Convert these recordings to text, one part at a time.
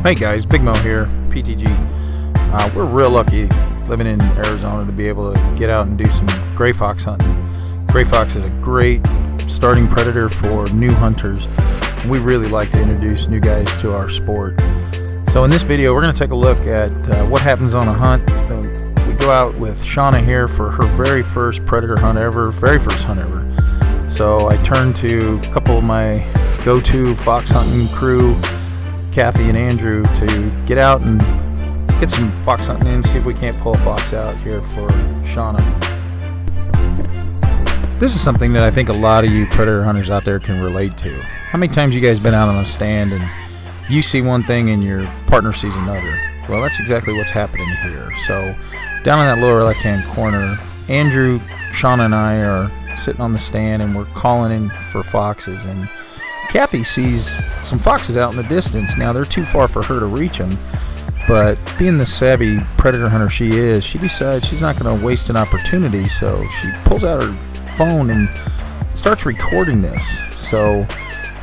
Hey guys, Big Mo here, PTG. We're real lucky living in Arizona to be able to get out and do some gray fox hunting. Gray fox is a great starting predator for new hunters. We really like to introduce new guys to our sport. So in this video, we're going to take a look at what happens on a hunt. We go out with Shauna here for her very first predator hunt ever, very first hunt ever. So I turned to a couple of my go-to fox hunting crew, Kathy and Andrew, to get out and get some fox hunting in, see if we can't pull a fox out here for Shauna. This is something that I think a lot of you predator hunters out there can relate to. How many times you guys been out on a stand and you see one thing and your partner sees another? Well, that's exactly what's happening here. So down in that lower left hand corner, Andrew, Shauna and I are sitting on the stand and we're calling in for foxes, and Kathy sees some foxes out in the distance. Now they're too far for her to reach them, but being the savvy predator hunter she is, she decides she's not going to waste an opportunity, so she pulls out her phone and starts recording this. So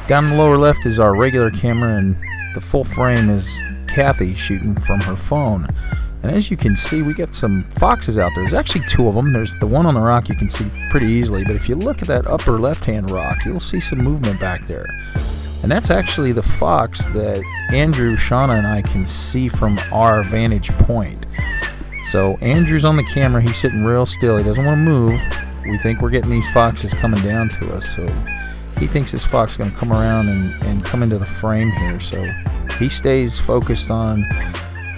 down in the lower left is our regular camera, and the full frame is Kathy shooting from her phone. And as you can see, we got some foxes out there. There's actually two of them. There's the one on the rock you can see pretty easily, but if you look at that upper left-hand rock, you'll see some movement back there. And that's actually the fox that Andrew, Shauna, and I can see from our vantage point. So Andrew's on the camera. He's sitting real still. He doesn't want to move. We think we're getting these foxes coming down to us, so he thinks this fox is going to come around and come into the frame here. So he stays focused on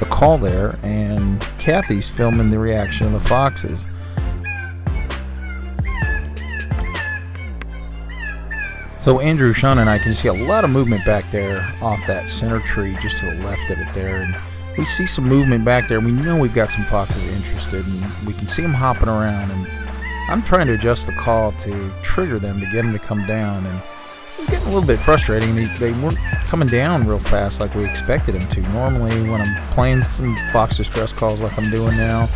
the call there, and Kathy's filming the reaction of the foxes. So Andrew, Shauna, and I can see a lot of movement back there off that center tree just to the left of it there, and we see some movement back there. We know we've got some foxes interested, and we can see them hopping around, and I'm trying to adjust the call to trigger them to get them to come down, and it was getting a little bit frustrating. They weren't coming down real fast like we expected them to. Normally when I'm playing some fox distress calls like I'm doing now,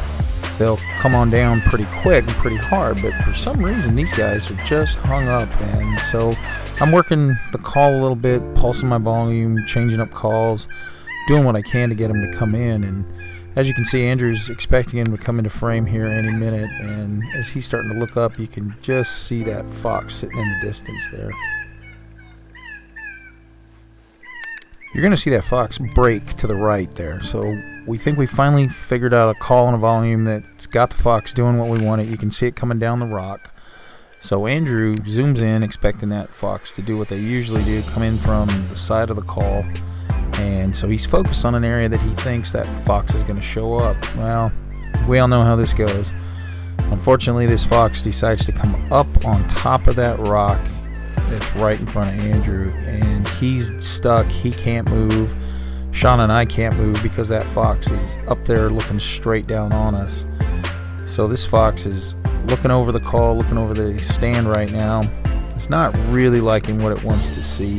they'll come on down pretty quick and pretty hard, but for some reason these guys are just hung up, and so I'm working the call a little bit, pulsing my volume, changing up calls, doing what I can to get them to come in. And as you can see, Andrew's expecting him to come into frame here any minute, and as he's starting to look up, you can just see that fox sitting in the distance there. You're going to see that fox break to the right there. So we think we finally figured out a call and a volume that's got the fox doing what we want it. You can see it coming down the rock. So Andrew zooms in expecting that fox to do what they usually do, come in from the side of the call. And so he's focused on an area that he thinks that fox is going to show up. Well, we all know how this goes. Unfortunately, this fox decides to come up on top of that rock that's right in front of Andrew, and he's stuck. He can't move. Shauna and I can't move because that fox is up there looking straight down on us. So this fox is looking over the call, looking over the stand right now. It's not really liking what it wants to see.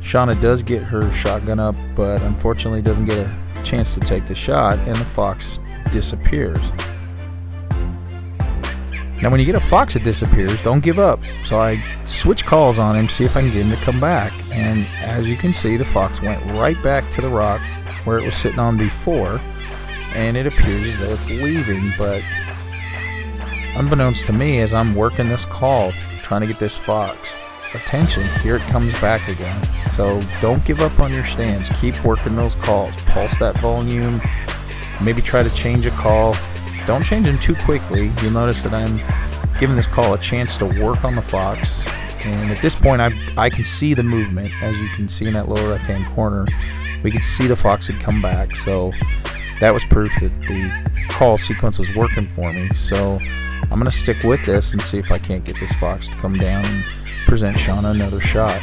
Shauna does get her shotgun up, but unfortunately doesn't get a chance to take the shot, and the fox disappears. Now when you get a fox that disappears, don't give up. So I switch calls on him, see if I can get him to come back. And as you can see, the fox went right back to the rock where it was sitting on before, and it appears as though it's leaving. But unbeknownst to me, as I'm working this call, trying to get this fox attention, here it comes back again. So don't give up on your stands. Keep working those calls. Pulse that volume. Maybe try to change a call. Don't change them too quickly. You'll notice that I'm giving this call a chance to work on the fox. And at this point, I can see the movement. As you can see in that lower left-hand corner, we could see the fox had come back. So that was proof that the call sequence was working for me. So I'm going to stick with this and see if I can't get this fox to come down and present Shauna another shot.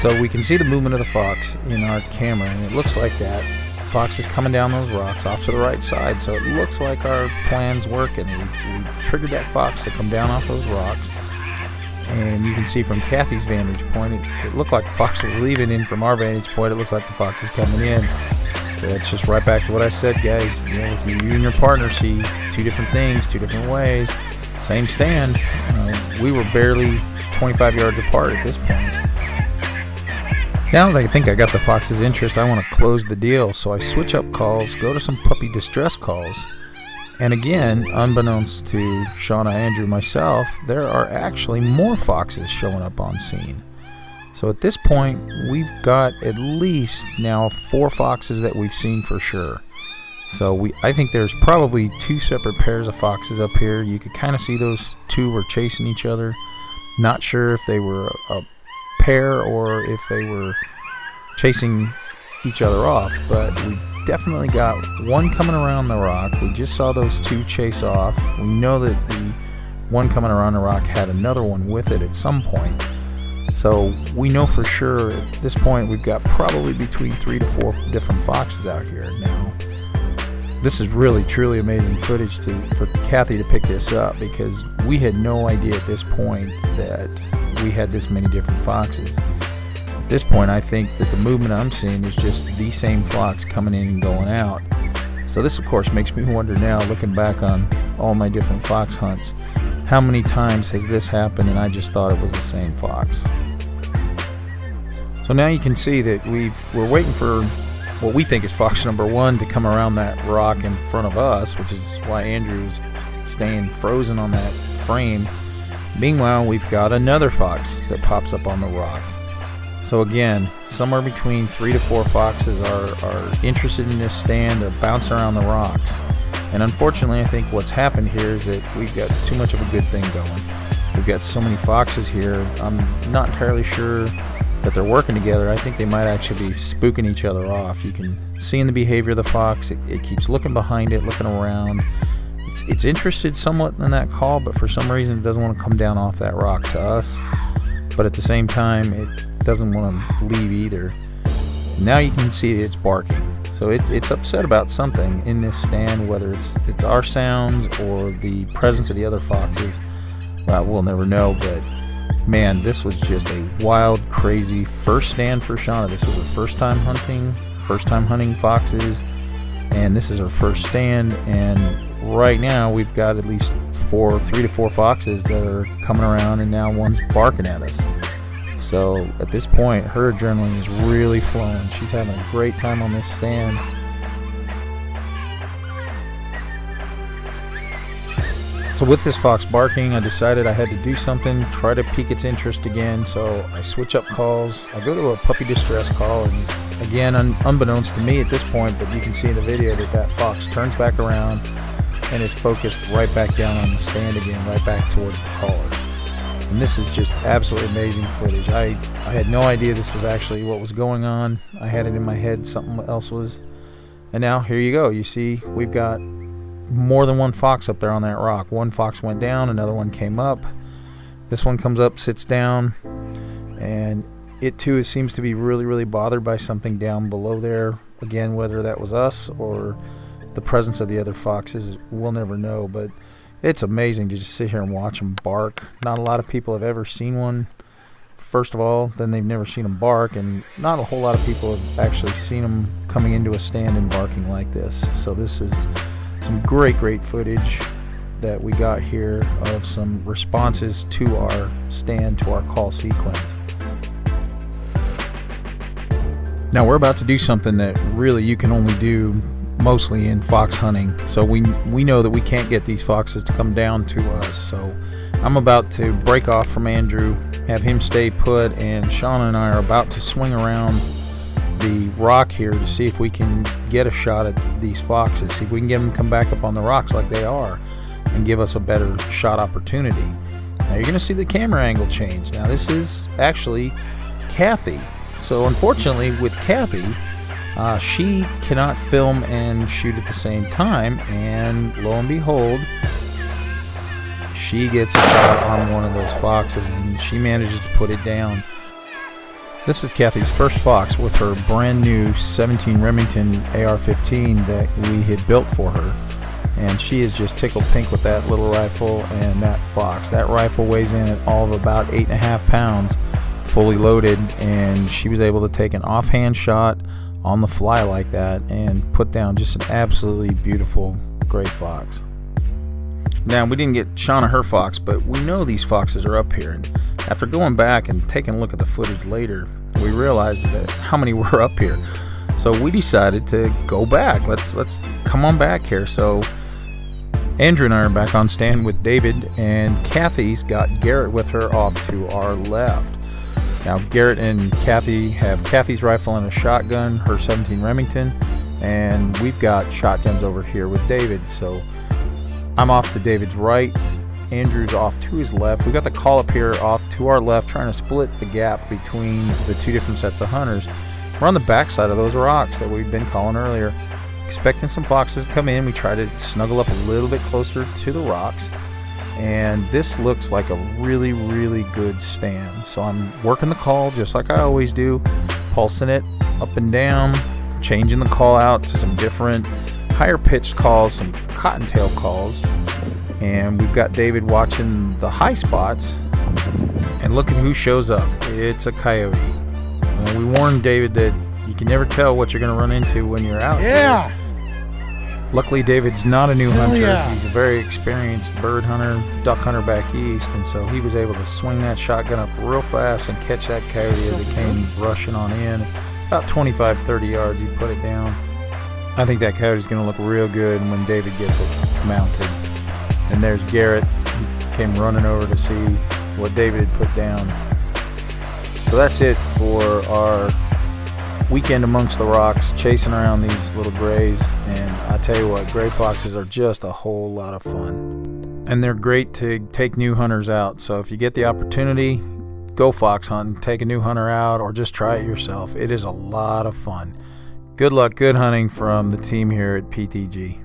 So we can see the movement of the fox in our camera, and it looks like that fox is coming down those rocks off to the right side, so it looks like our plan's working. We triggered that fox to come down off those rocks, and you can see from Kathy's vantage point, it looked like the fox was leaving. In from our vantage point, it looks like the fox is coming in. So that's just right back to what I said, guys. You know, if you and your partner see two different things, two different ways, same stand, we were barely 25 yards apart at this point. Now that I think I got the fox's interest, I want to close the deal, so I switch up calls, go to some puppy distress calls, and again, unbeknownst to Shauna, Andrew, myself, there are actually more foxes showing up on scene. So at this point, we've got at least now 4 foxes that we've seen for sure. So I think there's probably 2 separate pairs of foxes up here. You could kind of see those 2 were chasing each other. Not sure if they were a pair or if they were chasing each other off, but we definitely got one coming around the rock. We just saw those 2 chase off. We know that the one coming around the rock had another one with it at some point. So we know for sure at this point we've got probably between 3 to 4 different foxes out here now. This is really truly amazing footage for Kathy to pick this up, because we had no idea at this point that we had this many different foxes. At this point, I think that the movement I'm seeing is just the same fox coming in and going out. So this of course makes me wonder now, looking back on all my different fox hunts, how many times has this happened and I just thought it was the same fox. So now you can see that we're waiting for what we think is fox number 1 to come around that rock in front of us, which is why Andrew's staying frozen on that frame. Meanwhile, we've got another fox that pops up on the rock. So again, somewhere between 3 to 4 foxes are interested in this stand, or bouncing around the rocks. And unfortunately, I think what's happened here is that we've got too much of a good thing going. We've got so many foxes here, I'm not entirely sure that they're working together. I think they might actually be spooking each other off. You can see in the behavior of the fox, it keeps looking behind it, looking around. It's interested somewhat in that call, but for some reason it doesn't want to come down off that rock to us. But at the same time, it doesn't want to leave either. Now you can see it's barking. So it's upset about something in this stand, whether it's our sounds or the presence of the other foxes. Well, we'll never know, but man, this was just a wild, crazy first stand for Shauna. This was her first time hunting foxes, and this is her first stand. And right now we've got at least 3 to 4 foxes that are coming around, and now one's barking at us. So at this point, her adrenaline is really flowing. She's having a great time on this stand. So with this fox barking, I decided I had to do something, try to pique its interest again. So I switch up calls. I go to a puppy distress call, and again, unbeknownst to me at this point, but you can see in the video that fox turns back around and is focused right back down on the stand again, right back towards the caller. And this is just absolutely amazing footage. I had no idea this was actually what was going on. I had it in my head something else was. And now here you go. You see we've got more than one fox up there on that rock. One fox went down, another one came up. This one comes up, sits down, and it too seems to be really, really bothered by something down below there. Again, whether that was us or the presence of the other foxes, we'll never know, but it's amazing to just sit here and watch them bark. Not a lot of people have ever seen one, first of all, then they've never seen them bark, and not a whole lot of people have actually seen them coming into a stand and barking like this. So this is some great footage that we got here of some responses to our stand, to our call sequence. Now we're about to do something that really you can only do mostly in fox hunting. So we know that we can't get these foxes to come down to us. So I'm about to break off from Andrew, have him stay put, and Shauna and I are about to swing around the rock here to see if we can get a shot at these foxes, see if we can get them to come back up on the rocks like they are and give us a better shot opportunity. Now you're going to see the camera angle change. Now this is actually Kathy. So unfortunately with Kathy, she cannot film and shoot at the same time, and lo and behold, she gets a shot on one of those foxes and she manages to put it down. This is Kathy's first fox with her brand new 17 Remington AR-15 that we had built for her. And she is just tickled pink with that little rifle and that fox. That rifle weighs in at all of about 8.5 pounds, fully loaded, and she was able to take an offhand shot on the fly like that and put down just an absolutely beautiful gray fox. Now, we didn't get Shauna her fox, but we know these foxes are up here, and after going back and taking a look at the footage later, we realized that how many were up here. So we decided to go back. Let's come on back here. So Andrew and I are back on stand with David, and Kathy's got Garrett with her off to our left. Now, Garrett and Kathy have Kathy's rifle and a shotgun, her 17 Remington, and we've got shotguns over here with David. So I'm off to David's right, Andrew's off to his left. We got the call up here off to our left, trying to split the gap between the two different sets of hunters. We're on the backside of those rocks that we've been calling earlier, expecting some foxes to come in. We try to snuggle up a little bit closer to the rocks, and this looks like a really, really good stand. So I'm working the call just like I always do, pulsing it up and down, changing the call out to some different higher pitched calls, some cottontail calls, and we've got David watching the high spots, and look at who shows up. It's a coyote. We warned David that you can never tell what you're going to run into when you're out here. Luckily, David's not a new hunter. He's a very experienced bird hunter, duck hunter back east, and so he was able to swing that shotgun up real fast and catch that coyote as it came rushing on in. About 25-30 yards, he put it down. I think that coyote's going to look real good when David gets it mounted. And there's Garrett. He came running over to see what David had put down. So that's it for our weekend amongst the rocks, chasing around these little grays. And I tell you what, gray foxes are just a whole lot of fun. And they're great to take new hunters out. So if you get the opportunity, go fox hunting, take a new hunter out, or just try it yourself. It is a lot of fun. Good luck, good hunting from the team here at PTG.